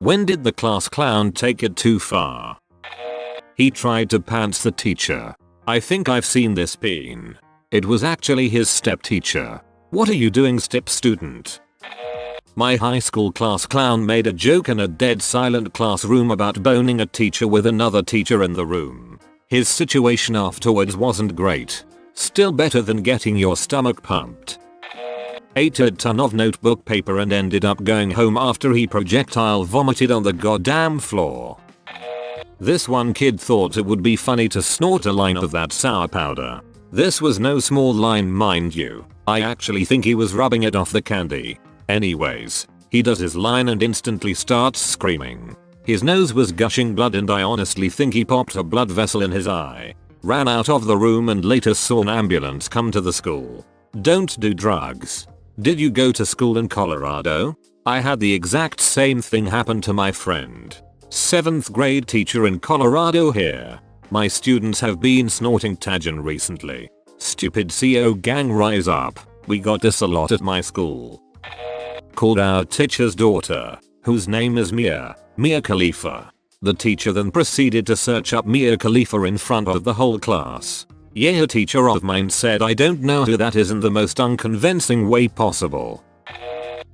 When did the class clown take it too far? He tried to pants the teacher. I think I've seen this scene. It was actually his step teacher. What are you doing, step student? My high school class clown made a joke in a dead silent classroom about boning a teacher with another teacher in the room. His situation afterwards wasn't great. Still better than getting your stomach pumped. Ate a ton of notebook paper and ended up going home after he projectile vomited on the goddamn floor. This one kid thought it would be funny to snort a line of that sour powder. This was no small line, mind you. I actually think he was rubbing it off the candy. Anyways, he does his line and instantly starts screaming. His nose was gushing blood and I honestly think he popped a blood vessel in his eye. Ran out of the room and later saw an ambulance come to the school. Don't do drugs. Did you go to school in Colorado? I had the exact same thing happen to my friend. 7th grade teacher in Colorado here. My students have been snorting Tajan recently. Stupid CO gang, rise up. We got this a lot at my school. Called our teacher's daughter, whose name is Mia Khalifa. The teacher then proceeded to search up Mia Khalifa in front of the whole class. Yeah, a teacher of mine said I don't know who that is in the most unconvincing way possible.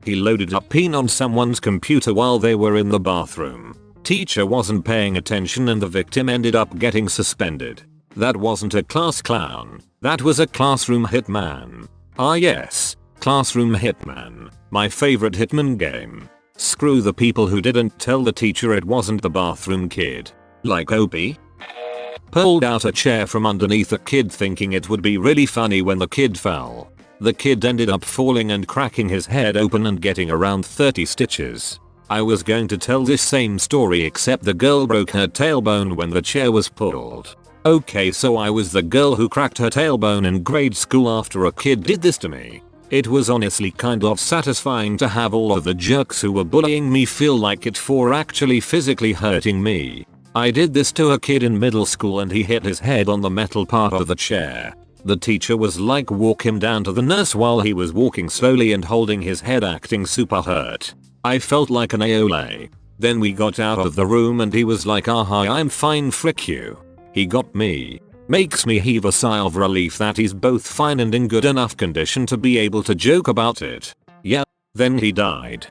He loaded up peen on someone's computer while they were in the bathroom. Teacher wasn't paying attention and the victim ended up getting suspended. That wasn't a class clown. That was a classroom hitman. Ah yes, classroom hitman. My favorite hitman game. Screw the people who didn't tell the teacher it wasn't the bathroom kid. Like Opie? Pulled out a chair from underneath a kid thinking it would be really funny when the kid fell. The kid ended up falling and cracking his head open and getting around 30 stitches. I was going to tell this same story except the girl broke her tailbone when the chair was pulled. Okay, so I was the girl who cracked her tailbone in grade school after a kid did this to me. It was honestly kind of satisfying to have all of the jerks who were bullying me feel like it for actually physically hurting me. I did this to a kid in middle school and he hit his head on the metal part of the chair. The teacher was like, walk him down to the nurse, while he was walking slowly and holding his head acting super hurt. I felt like an AOLA. Then we got out of the room and he was like, hi, I'm fine, frick you. He got me. Makes me heave a sigh of relief that he's both fine and in good enough condition to be able to joke about it. Yeah, then he died.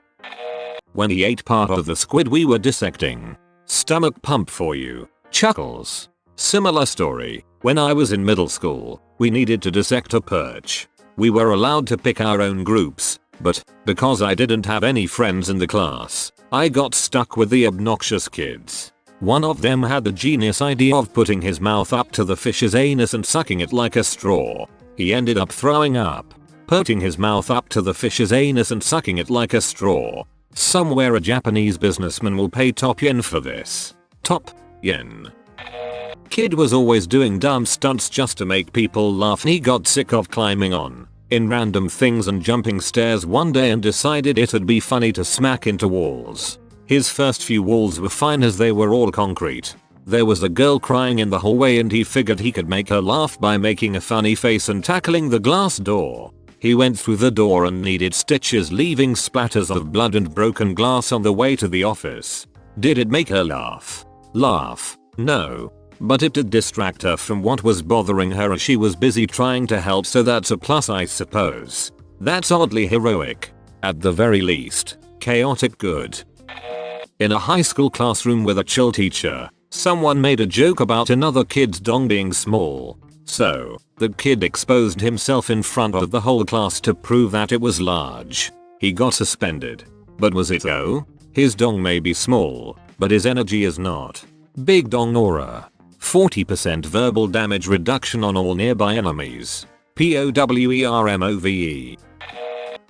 When he ate part of the squid we were dissecting. Stomach pump for you. Chuckles. Similar story. When I was in middle school, we needed to dissect a perch. We were allowed to pick our own groups, but because I didn't have any friends in the class, I got stuck with the obnoxious kids. One of them had the genius idea of putting his mouth up to the fish's anus and sucking it like a straw. He ended up throwing up. Putting his mouth up to the fish's anus and sucking it like a straw. Somewhere a Japanese businessman will pay top yen for this. Top yen. Kid was always doing dumb stunts just to make people laugh. He got sick of climbing on in random things and jumping stairs one day and decided it'd be funny to smack into walls. His first few walls were fine as they were all concrete. There was a girl crying in the hallway and he figured he could make her laugh by making a funny face and tackling the glass door. He went through the door and needed stitches, leaving splatters of blood and broken glass on the way to the office. Did it make her laugh? No. But it did distract her from what was bothering her as she was busy trying to help, so that's a plus, I suppose. That's oddly heroic. At the very least, chaotic good. In a high school classroom with a chill teacher, someone made a joke about another kid's dong being small. So, the kid exposed himself in front of the whole class to prove that it was large. He got suspended. But was it though? His dong may be small, but his energy is not. Big dong aura. 40% verbal damage reduction on all nearby enemies. POWERMOVE.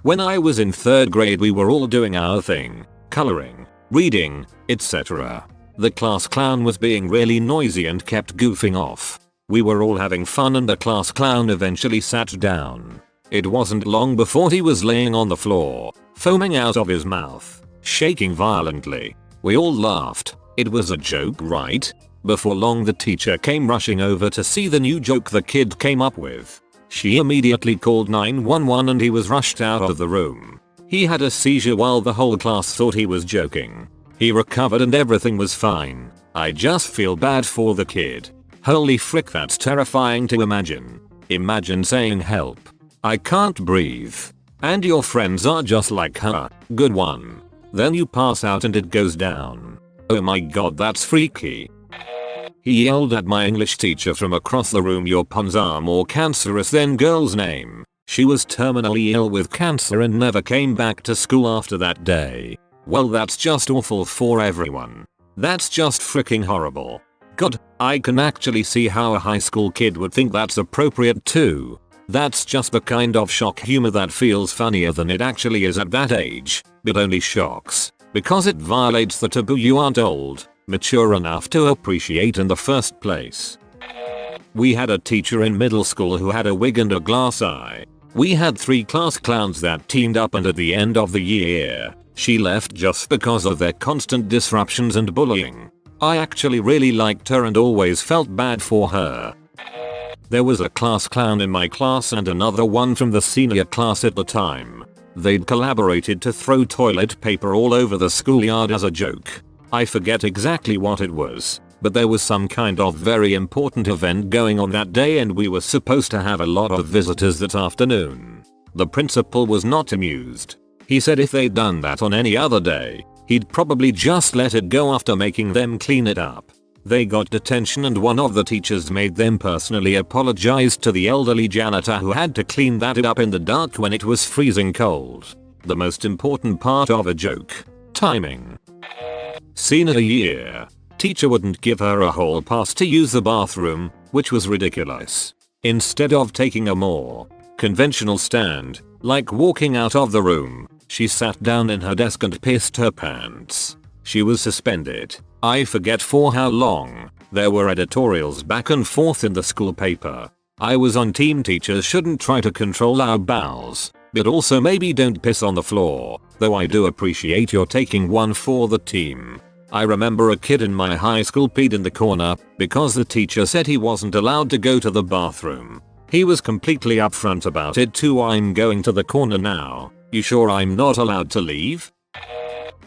When I was in 3rd grade we were all doing our thing. Coloring, reading, etc. The class clown was being really noisy and kept goofing off. We were all having fun and the class clown eventually sat down. It wasn't long before he was laying on the floor, foaming out of his mouth, shaking violently. We all laughed. It was a joke, right? Before long the teacher came rushing over to see the new joke the kid came up with. She immediately called 911 and he was rushed out of the room. He had a seizure while the whole class thought he was joking. He recovered and everything was fine. I just feel bad for the kid. Holy frick, that's terrifying to imagine. Imagine saying help. I can't breathe. And your friends are just like, huh, good one. Then you pass out and it goes down. Oh my god, that's freaky. He yelled at my English teacher from across the room, your puns are more cancerous than girl's name. She was terminally ill with cancer and never came back to school after that day. Well, that's just awful for everyone. That's just freaking horrible. God, I can actually see how a high school kid would think that's appropriate too. That's just the kind of shock humor that feels funnier than it actually is at that age, but only shocks, because it violates the taboo you aren't old, mature enough to appreciate in the first place. We had a teacher in middle school who had a wig and a glass eye. We had 3 class clowns that teamed up, and at the end of the year, she left just because of their constant disruptions and bullying. I actually really liked her and always felt bad for her. There was a class clown in my class and another one from the senior class at the time. They'd collaborated to throw toilet paper all over the schoolyard as a joke. I forget exactly what it was, but there was some kind of very important event going on that day and we were supposed to have a lot of visitors that afternoon. The principal was not amused. He said if they'd done that on any other day, he'd probably just let it go after making them clean it up. They got detention and one of the teachers made them personally apologize to the elderly janitor who had to clean that up in the dark when it was freezing cold. The most important part of a joke. Timing. Senior year. Teacher wouldn't give her a hall pass to use the bathroom, which was ridiculous. Instead of taking a more conventional stand, like walking out of the room, she sat down in her desk and pissed her pants. She was suspended. I forget for how long. There were editorials back and forth in the school paper. I was on team teachers shouldn't try to control our bowels, but also maybe don't piss on the floor, though I do appreciate your taking one for the team. I remember a kid in my high school peed in the corner because the teacher said he wasn't allowed to go to the bathroom. He was completely upfront about it too. I'm going to the corner now. You sure I'm not allowed to leave?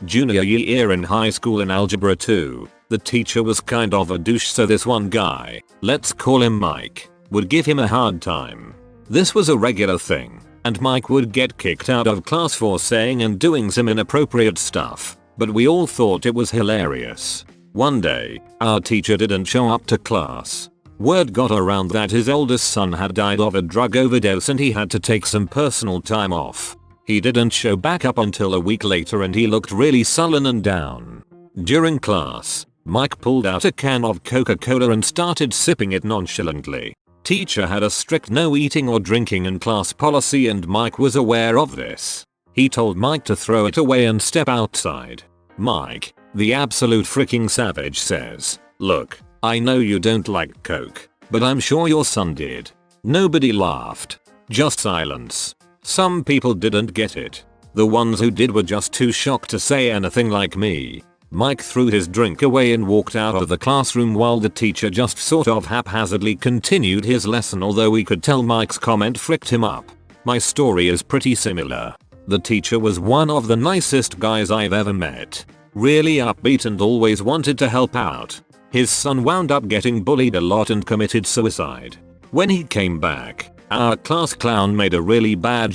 Junior year in high school in algebra 2, the teacher was kind of a douche, so this one guy, let's call him Mike, would give him a hard time. This was a regular thing, and Mike would get kicked out of class for saying and doing some inappropriate stuff, but we all thought it was hilarious. One day, our teacher didn't show up to class. Word got around that his oldest son had died of a drug overdose and he had to take some personal time off. He didn't show back up until a week later and he looked really sullen and down. During class, Mike pulled out a can of Coca-Cola and started sipping it nonchalantly. Teacher had a strict no eating or drinking in class policy and Mike was aware of this. He told Mike to throw it away and step outside. Mike, the absolute freaking savage, says, "Look, I know you don't like Coke, but I'm sure your son did." Nobody laughed. Just silence. Some people didn't get it. The ones who did were just too shocked to say anything like me. Mike threw his drink away and walked out of the classroom while the teacher just sort of haphazardly continued his lesson, although we could tell Mike's comment fricked him up. My story is pretty similar. The teacher was one of the nicest guys I've ever met. Really upbeat and always wanted to help out. His son wound up getting bullied a lot and committed suicide. When he came back, our class clown made a really bad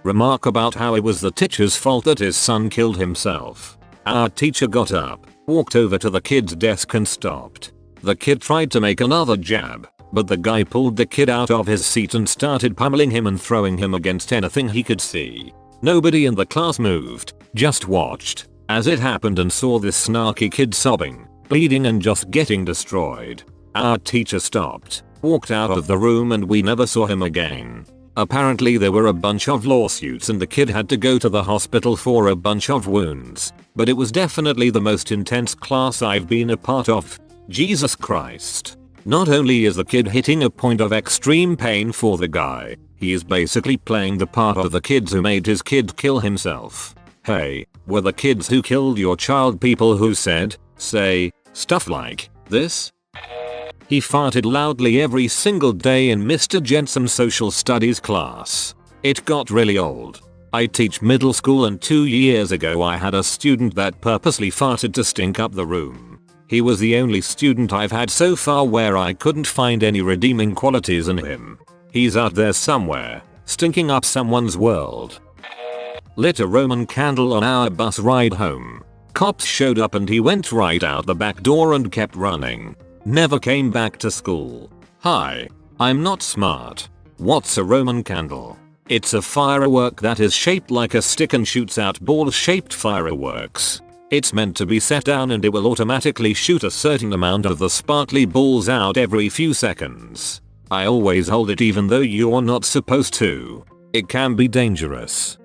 remark about how it was the teacher's fault that his son killed himself. Our teacher got up, walked over to the kid's desk and stopped. The kid tried to make another jab, but the guy pulled the kid out of his seat and started pummeling him and throwing him against anything he could see. Nobody in the class moved, just watched as it happened and saw this snarky kid sobbing, bleeding and just getting destroyed. Our teacher stopped, walked out of the room, and we never saw him again. Apparently there were a bunch of lawsuits and the kid had to go to the hospital for a bunch of wounds, but it was definitely the most intense class I've been a part of. Jesus Christ. Not only is the kid hitting a point of extreme pain for the guy, he is basically playing the part of the kids who made his kid kill himself. Hey, were the kids who killed your child people who say stuff like this? He farted loudly every single day in Mr. Jensen's social studies class. It got really old. I teach middle school and 2 years ago I had a student that purposely farted to stink up the room. He was the only student I've had so far where I couldn't find any redeeming qualities in him. He's out there somewhere, stinking up someone's world. Lit a Roman candle on our bus ride home. Cops showed up and he went right out the back door and kept running. Never came back to school. Hi. I'm not smart. What's a Roman candle? It's a firework that is shaped like a stick and shoots out ball-shaped fireworks. It's meant to be set down and it will automatically shoot a certain amount of the sparkly balls out every few seconds. I always hold it even though you're not supposed to. It can be dangerous.